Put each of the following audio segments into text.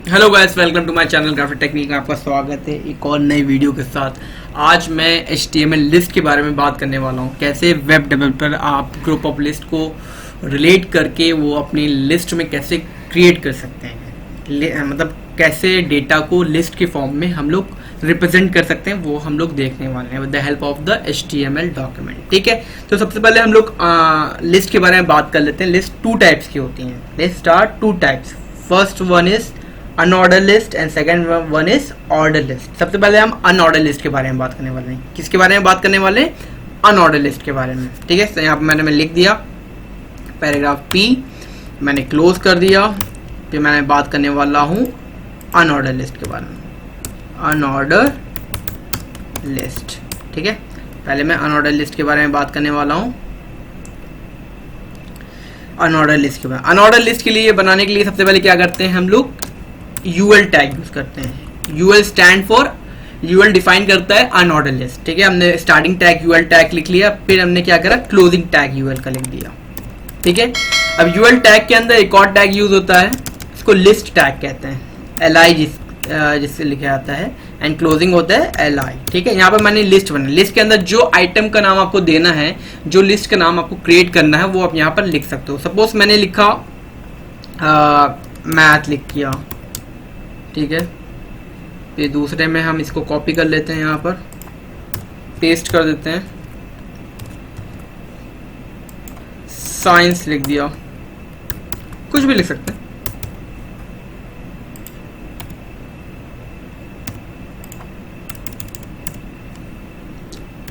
Hello guys, welcome to my channel graphic technique में आपका स्वागत है एक और नई वीडियो के साथ। आज मैं HTML लिस्ट के बारे में बात करने वाला हूँ। कैसे वेब डेवलपर आप ग्रुप ऑफ लिस्ट को रिलेट करके वो अपनी लिस्ट में कैसे क्रिएट कर सकते हैं, मतलब कैसे डेटा को लिस्ट के फॉर्म में हम लोग रिप्रेजेंट कर सकते हैं, वो हम लोग देखने वाले हैं with the help of the HTML document. ठीक है, तो सबसे पहले हम लोग लिस्ट के बारे में बात कर लेते हैं। लिस्ट टू टाइप्स की होती हैं। List are two types. First one is unorder list and second one is order list. सबसे पहले हम अनऑर्डर लिस्ट के बारे में बात करने वाले हैं। किसके बारे में बात करने वाले हैं? अनऑर्डर लिस्ट के बारे में। ठीक है, तो यहाँ पर मैंने लिख दिया पैराग्राफ P, मैंने क्लोज कर दिया। फिर मैंने बात करने वाला हूँ अनऑर्डर लिस्ट के बारे में। अनऑर्डर लिस्ट, ठीक है, पहले मैं अनऑर्डर लिस्ट के बारे में बात करने वाला हूँ। अनऑर्डर लिस्ट के बारे में, अनऑर्डर लिस्ट के लिए बनाने के लिए सबसे पहले क्या करते हैं हम लोग? UL टैग यूज करते हैं। UL stand for, UL define करता है अनऑर्डर लिस्ट। ठीक है, हमने स्टार्टिंग टैग UL टैग लिख लिया, फिर हमने क्या करा? क्लोजिंग टैग UL का लिख दिया। ठीक है, अब UL टैग के अंदर एक और टैग यूज होता है, इसको लिस्ट टैग कहते हैं। LI जिससे लिखा जाता है, एंड क्लोजिंग होता है LI। ठीक है, यहाँ पर मैंने लिस्ट बना, लिस्ट के अंदर जो आइटम का नाम आपको देना है, जो लिस्ट का नाम आपको क्रिएट करना है, वो आप यहाँ पर लिख सकते हो। सपोज मैंने लिखा मैथ लिख किया, ठीक है, फिर दूसरे में हम इसको कॉपी कर लेते हैं, यहाँ पर पेस्ट कर देते हैं, साइंस लिख दिया, कुछ भी लिख सकते हैं।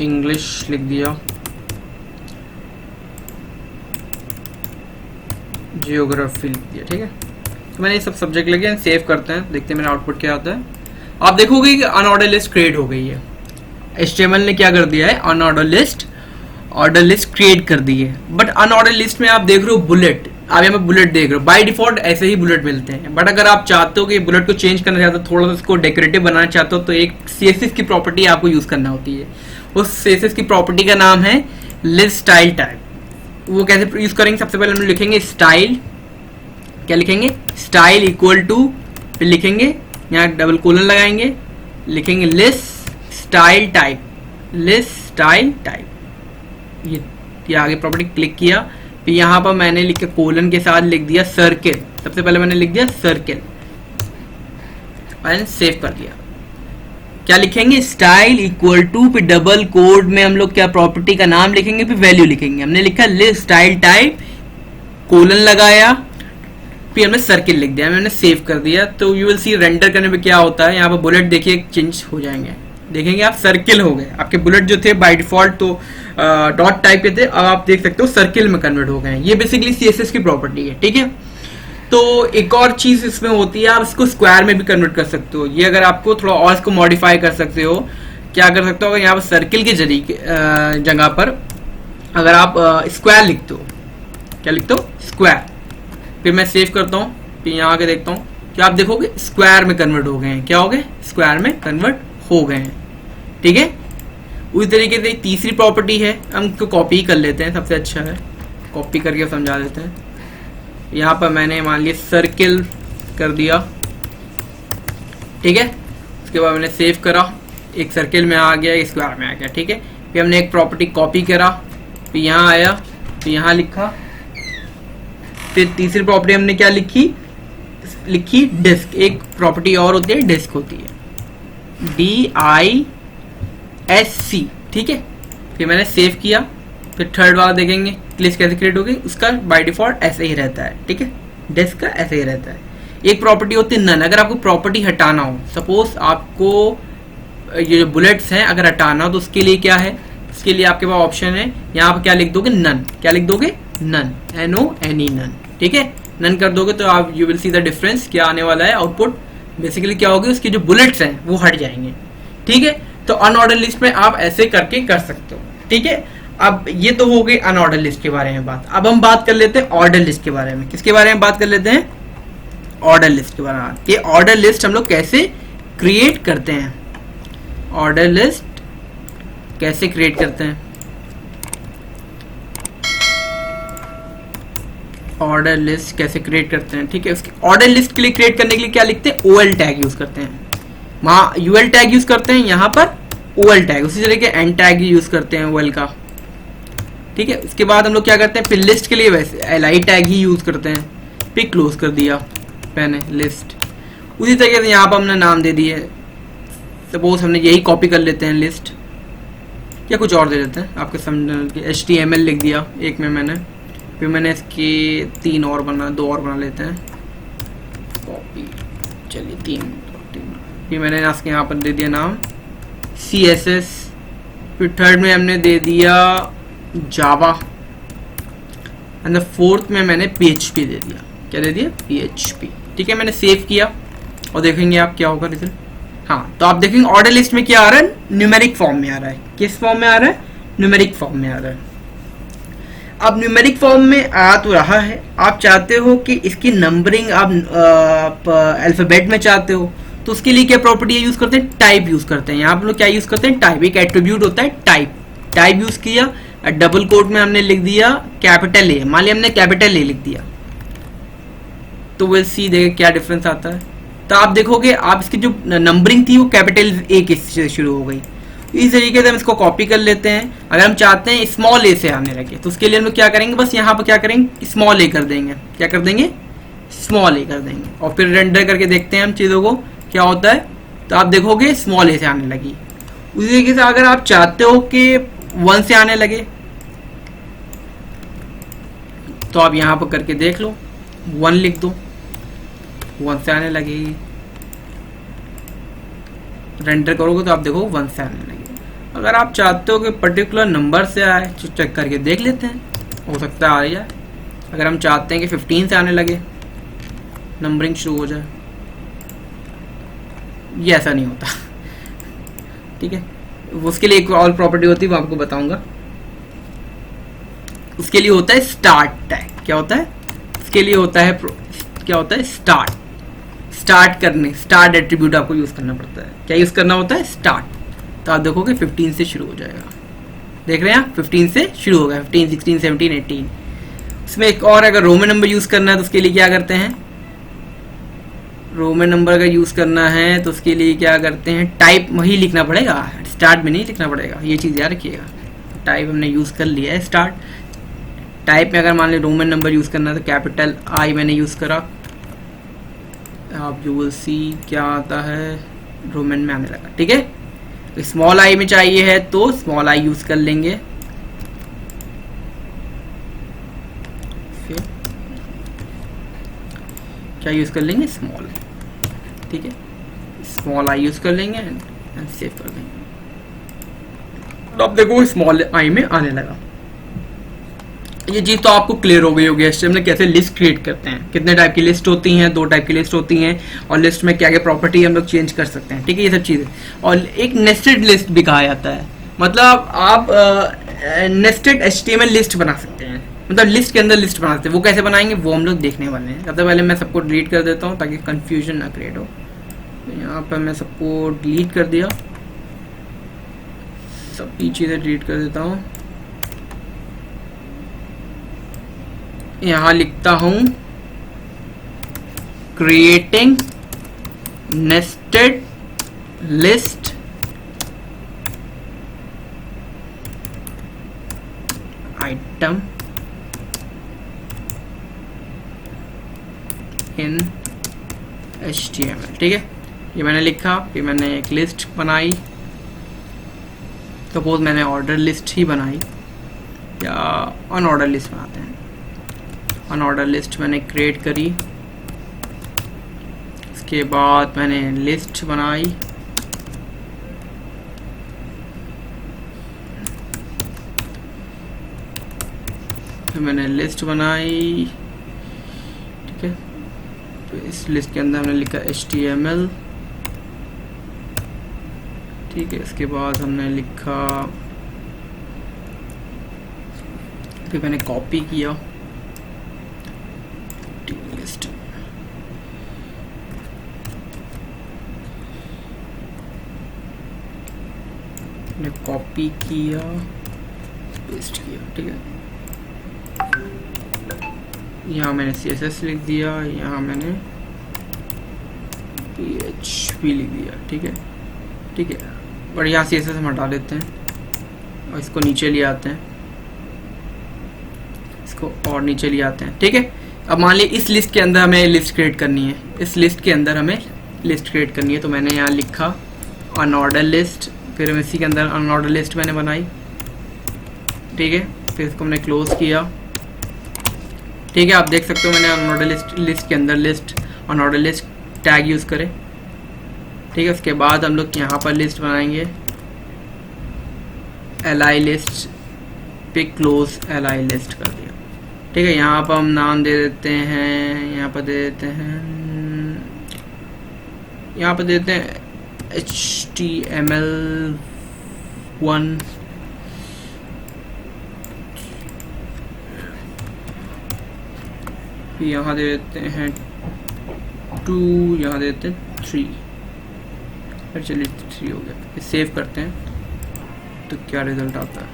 इंग्लिश लिख दिया, जियोग्राफी लिख दिया। ठीक है, तो मैंने ये सब सब्जेक्ट लगे, सेव करते हैं, देखते हैं मेरा आउटपुट क्या आता है। आप देखोगे कि अनऑर्डर लिस्ट क्रिएट हो गई है। HTML ने क्या कर दिया है? Unordered list, order list create कर दी है। बट अनऑर्डर लिस्ट में आप देख रहे हो बुलेट, आप यहाँ पे बुलेट देख रहे हो। बाय डिफॉल्ट ऐसे ही बुलेट मिलते हैं, बट अगर आप चाहते हो कि बुलेट को चेंज करना चाहते हो, थोड़ा सा उसको डेकोरेटिव बनाना चाहते हो, तो एक CSS की प्रॉपर्टी आपको यूज करना होती है। उस CSS की प्रॉपर्टी का नाम है लिस्ट स्टाइल टाइप। वो कैसे यूज करेंगे? सबसे पहले हम लिखेंगे स्टाइल, क्या लिखेंगे? स्टाइल इक्वल टू, फिर लिखेंगे यहाँ डबल कोलन लगाएंगे, लिखेंगे list style type, list style type. ये आगे प्रॉपर्टी क्लिक किया, फिर यहाँ पर मैंने लिखा कोलन के साथ लिख दिया सर्किल। सबसे पहले मैंने लिख दिया सर्किल, मैंने सेव कर दिया। क्या लिखेंगे? स्टाइल इक्वल टू, फिर डबल कोड में हम लोग क्या प्रॉपर्टी का नाम लिखेंगे, फिर वैल्यू लिखेंगे। हमने लिखा लिस्ट स्टाइल टाइप, कोलन लगाया, फिर हमने सर्किल लिख दिया, मैंने सेव कर दिया। तो यू विल सी रेंडर करने पे क्या होता है, यहाँ पर बुलेट देखिए चेंज हो जाएंगे, देखेंगे आप सर्किल हो गए। आपके बुलेट जो थे बाय डिफॉल्ट तो डॉट टाइप के थे, अब आप देख सकते हो सर्किल में कन्वर्ट हो गए हैं। ये बेसिकली CSS की प्रॉपर्टी है। ठीक है, तो एक और चीज इसमें होती है, आप इसको स्क्वायर में भी कन्वर्ट कर सकते हो। ये अगर आपको थोड़ा और इसको मॉडिफाई कर सकते हो, क्या कर सकते हो? अगर यहाँ पर सर्किल के जरिए जगह पर अगर आप स्क्वायर लिखते हो, क्या लिखते हो? स्क्वायर। फिर मैं सेव करता हूँ, फिर यहाँ आके देखता हूँ कि आप देखोगे स्क्वायर में कन्वर्ट हो गए हैं। क्या हो गए? स्क्वायर में कन्वर्ट हो गए हैं। ठीक है, उसी तरीके से तीसरी प्रॉपर्टी है, हम इसको कॉपी कर लेते हैं, सबसे अच्छा है कॉपी करके समझा देते हैं। यहाँ पर मैंने मान लिया सर्किल कर दिया, ठीक है, उसके बाद मैंने सेव करा, एक सर्किल में आ गया, एक स्क्वायर में आ गया। ठीक है, फिर हमने एक प्रॉपर्टी कॉपी करा, फिर यहाँ आया, फिर यहाँ लिखा, फिर तीसरी प्रॉपर्टी हमने क्या लिखी? लिखी डिस्क। एक प्रॉपर्टी और होती है, डिस्क होती है, DISC। ठीक है, फिर मैंने सेव किया, फिर थर्ड वाला देखेंगे लिस्ट कैसे क्रिएट होगी। उसका बाय डिफॉल्ट ऐसे ही रहता है। ठीक है, डिस्क का ऐसे ही रहता है। एक प्रॉपर्टी होती है नन। अगर आपको प्रॉपर्टी हटाना हो, सपोज आपको ये जो बुलेट्स हैं अगर हटाना हो, तो उसके लिए क्या है? उसके लिए आपके पास ऑप्शन है, यहाँ पर क्या लिख दोगे? नन। क्या लिख दोगे? None, NONE, none. ठीक है, नन कर दोगे तो आप you will see the difference. क्या आने वाला है आउटपुट? बेसिकली क्या होगी? उसके जो बुलेट्स हैं वो हट जाएंगे। ठीक है, तो अनऑर्डर लिस्ट में आप ऐसे करके कर सकते हो। ठीक है, अब ये तो हो गई अनऑर्डर लिस्ट के बारे में बात। अब हम बात कर लेते हैं ऑर्डर लिस्ट के बारे में। किसके बारे में बात कर लेते हैं? ऑर्डर लिस्ट के बारे में। ये ऑर्डर लिस्ट हम लोग कैसे क्रिएट करते हैं? ऑर्डर लिस्ट कैसे क्रिएट करते हैं? ऑर्डर लिस्ट कैसे क्रिएट करते हैं, ठीक है। उसकी ऑर्डर लिस्ट के लिए क्रिएट करने के लिए क्या लिखते हैं, ओएल टैग यूज करते हैं, वहाँ यूएल टैग यूज करते हैं, यहाँ पर ओएल टैग, उसी तरह के एन टैग यूज करते हैं ओएल का, ठीक है। उसके बाद हम लोग क्या करते हैं, फिर लिस्ट के लिए वैसे एल टैग ही यूज करते हैं, फिर क्लोज कर दिया मैंने लिस्ट। उसी तरीके से यहाँ पर हमने नाम दे दिए, सपोज हमने यही कॉपी कर लेते हैं लिस्ट, या कुछ और दे देते हैं आपके समझने के, HTML लिख दिया एक में मैंने, फिर मैंने इसके 2 और बना लेते हैं, कॉपी, चलिए 3, फिर मैंने इसके यहाँ पर दे दिया नाम CSS, फिर थर्ड में हमने दे दिया जावा, एंड फोर्थ में मैंने PHP दे दिया, क्या दे दिया, PHP, ठीक है। मैंने सेव किया और देखेंगे आप क्या होगा रिजल्ट। हाँ, तो आप देखेंगे ऑर्डर लिस्ट में क्या आ रहा है, न्यूमेरिक फॉर्म में आ रहा है। किस फॉर्म में आ रहा है, न्यूमेरिक फॉर्म में आ रहा है। अब न्यूमेरिक फॉर्म में आ तो रहा है, आप चाहते हो कि इसकी नंबरिंग आप अल्फाबेट में चाहते हो, तो उसके लिए क्या प्रॉपर्टी यूज करते हैं, टाइप यूज करते हैं। यहाँ पर लोग क्या यूज करते हैं, टाइप, एक एट्रीब्यूट होता है टाइप यूज किया, डबल कोट में हमने लिख दिया कैपिटल ए, मान लिया हमने कैपिटल ए लिख दिया, तो विल सी देखिए क्या डिफरेंस आता है। तो आप देखोगे आप इसकी जो नंबरिंग थी वो कैपिटल ए के से शुरू हो गई। इस तरीके से हम इसको कॉपी कर लेते हैं। अगर हम चाहते हैं स्मॉल ए से आने लगे, तो उसके लिए हम लोग क्या करेंगे, बस यहाँ पर क्या करेंगे, स्मॉल ए कर देंगे, क्या कर देंगे, स्मॉल ए कर देंगे, और फिर रेंडर करके देखते हैं हम चीज़ों को क्या होता है। तो आप देखोगे स्मॉल ए से आने लगी। उसी तरीके से अगर आप चाहते हो कि 1 से आने लगे, तो आप यहाँ पर करके देख लो, 1 लिख दो, 1 से आने लगेगी। रेंडर करोगे तो आप देखो 1 से आने लगेगी। अगर आप चाहते हो कि पर्टिकुलर नंबर से आए, तो चेक करके देख लेते हैं, हो सकता है आ जाए। अगर हम चाहते हैं कि 15 से आने लगे, नंबरिंग शुरू हो जाए, ये ऐसा नहीं होता, ठीक है। उसके लिए एक और प्रॉपर्टी होती है, वो आपको बताऊंगा। उसके लिए होता है स्टार्ट टैग। क्या होता है, उसके लिए होता है क्या होता है, स्टार्ट करने, स्टार्ट एट्रीब्यूट आपको यूज करना पड़ता है। क्या यूज करना होता है, स्टार्ट। तो आप देखोगे 15 से शुरू हो जाएगा, देख रहे हैं आप, 15 से शुरू होगा, 15, 16, 17, 18। उसमें एक और, अगर रोमन नंबर यूज करना है तो उसके लिए क्या करते हैं, रोमन नंबर अगर यूज करना है तो उसके लिए क्या करते हैं, टाइप वही लिखना पड़ेगा, स्टार्ट में नहीं लिखना पड़ेगा, ये चीज़ याद रखिएगा। टाइप हमने यूज कर लिया है स्टार्ट। टाइप में अगर मान लीजिए रोमन नंबर यूज करना है तो कैपिटल आई मैंने यूज करा, आप यू विल सी क्या आता है, रोमन में आने लगा, ठीक है। तो स्मॉल आई में चाहिए है तो स्मॉल आई यूज कर लेंगे, फिर क्या यूज कर लेंगे, स्मॉल, ठीक है, स्मॉल आई यूज कर लेंगे एंड सेव कर देंगे। तो अब देखो स्मॉल आई में आने लगा। ये चीज तो आपको क्लियर हो गई होगी HTML में कैसे लिस्ट क्रिएट करते हैं, कितने टाइप की लिस्ट होती हैं, 2 टाइप की लिस्ट होती हैं, और लिस्ट में क्या क्या प्रॉपर्टी हम लोग चेंज कर सकते हैं, ठीक है, ये सब चीजें। और एक नेस्टेड लिस्ट भी कहा जाता है, मतलब आप नेस्टेड HTML लिस्ट बना सकते हैं, मतलब लिस्ट के अंदर लिस्ट बना सकते हैं। वो कैसे बनाएंगे वो हम लोग देखने वाले हैं। सबसे पहले मैं सबको डिलीट कर देता हूँ ताकि कंफ्यूजन ना क्रिएट हो। यहाँ पर मैं सबको डिलीट कर दिया, सब चीज़ें डिलीट कर देता हूँ। यहाँ लिखता हूँ क्रिएटिंग नेस्टेड लिस्ट आइटम इन HTML, ठीक है। ये मैंने लिखा, फिर मैंने एक लिस्ट बनाई, सपोज मैंने ऑर्डर लिस्ट ही बनाई, या अनऑर्डर लिस्ट बनाते हैं। अनऑर्डर लिस्ट मैंने क्रिएट करी, इसके बाद मैंने लिस्ट बनाई, फिर मैंने लिस्ट बनाई, ठीक है। तो इस लिस्ट के अंदर हमने लिखा HTML, ठीक है। इसके बाद हमने लिखा, फिर मैंने कॉपी किया लिस्ट, मैंने कॉपी किया, पेस्ट किया, ठीक है। यहाँ मैंने CSS लिख दिया, यहाँ मैंने PHP लिख दिया। ठीक है, ठीक है, और यहाँ CSS हम हटा देते हैं और इसको नीचे ले आते हैं, इसको और नीचे ले आते हैं। ठीक है, अब मान लीजिए इस लिस्ट के अंदर हमें लिस्ट क्रिएट करनी है, इस लिस्ट के अंदर हमें लिस्ट क्रिएट करनी है, तो मैंने यहाँ लिखा अनऑर्डर लिस्ट, फिर हम इसी के अंदर अनऑर्डर लिस्ट मैंने बनाई। ठीक है, फिर इसको मैंने क्लोज किया। ठीक है, आप देख सकते हो मैंने अनऑर्डर लिस्ट के अंदर list unordered list tag use करे। ठीक है, उसके बाद हम लोग यहाँ पर लिस्ट बनाएंगे, li लिस्ट पे क्लोज li लिस्ट कर दिया। ठीक है, यहाँ पर हम नाम दे देते हैं, यहाँ पर दे देते हैं, यहाँ पर देते हैं HTML1 यहाँ दे देते हैं 2, यहाँ दे देते हैं 3। चलिए 3 हो गया, सेव करते हैं तो क्या रिजल्ट आता है।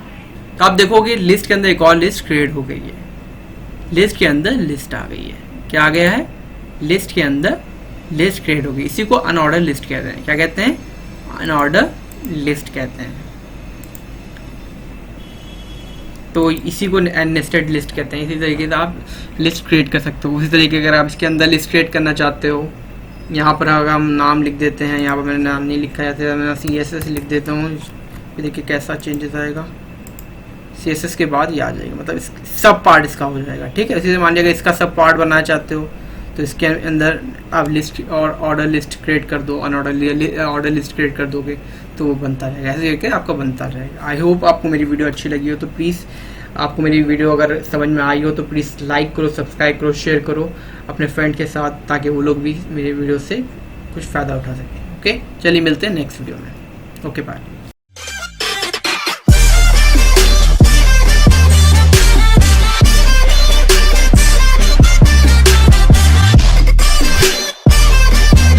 तो आप देखोगे लिस्ट के अंदर एक और लिस्ट क्रिएट हो गई है, लिस्ट के अंदर लिस्ट आ गई है। क्या आ गया है? लिस्ट के अंदर लिस्ट क्रिएट हो गई। इसी को अनऑर्डर लिस्ट कहते हैं। क्या कहते हैं? अनऑर्डर लिस्ट कहते हैं। तो इसी को नेस्टेड लिस्ट कहते हैं। इसी तरीके से आप लिस्ट क्रिएट कर सकते हो। उसी तरीके अगर आप इसके अंदर लिस्ट क्रिएट करना चाहते हो, यहाँ पर अगर हम नाम लिख देते हैं, यहाँ पर मैंने नाम नहीं लिखा है, मैं CSS लिख देता हूँ। ये देखिए कैसा चेंजेस आएगा, CSS के बाद ये आ जाएगा, मतलब सब पार्ट इसका हो जाएगा। ठीक है, इसी से मान लीजिए इसका सब पार्ट बनाना चाहते हो तो इसके अंदर आप लिस्ट और ऑर्डर लिस्ट क्रिएट कर दो, ऑर्डर लिस्ट क्रिएट कर दोगे तो वो बनता रहेगा। ऐसे करके आपका बनता रहेगा। आई होप आपको मेरी वीडियो अच्छी लगी हो, तो प्लीज़ आपको मेरी वीडियो अगर समझ में आई हो तो प्लीज़ लाइक करो, सब्सक्राइब करो, शेयर करो अपने फ्रेंड के साथ, ताकि वो लोग भी मेरी वीडियो से कुछ फ़ायदा उठा सकें। ओके, चलिए मिलते हैं नेक्स्ट वीडियो में। Okay, bye.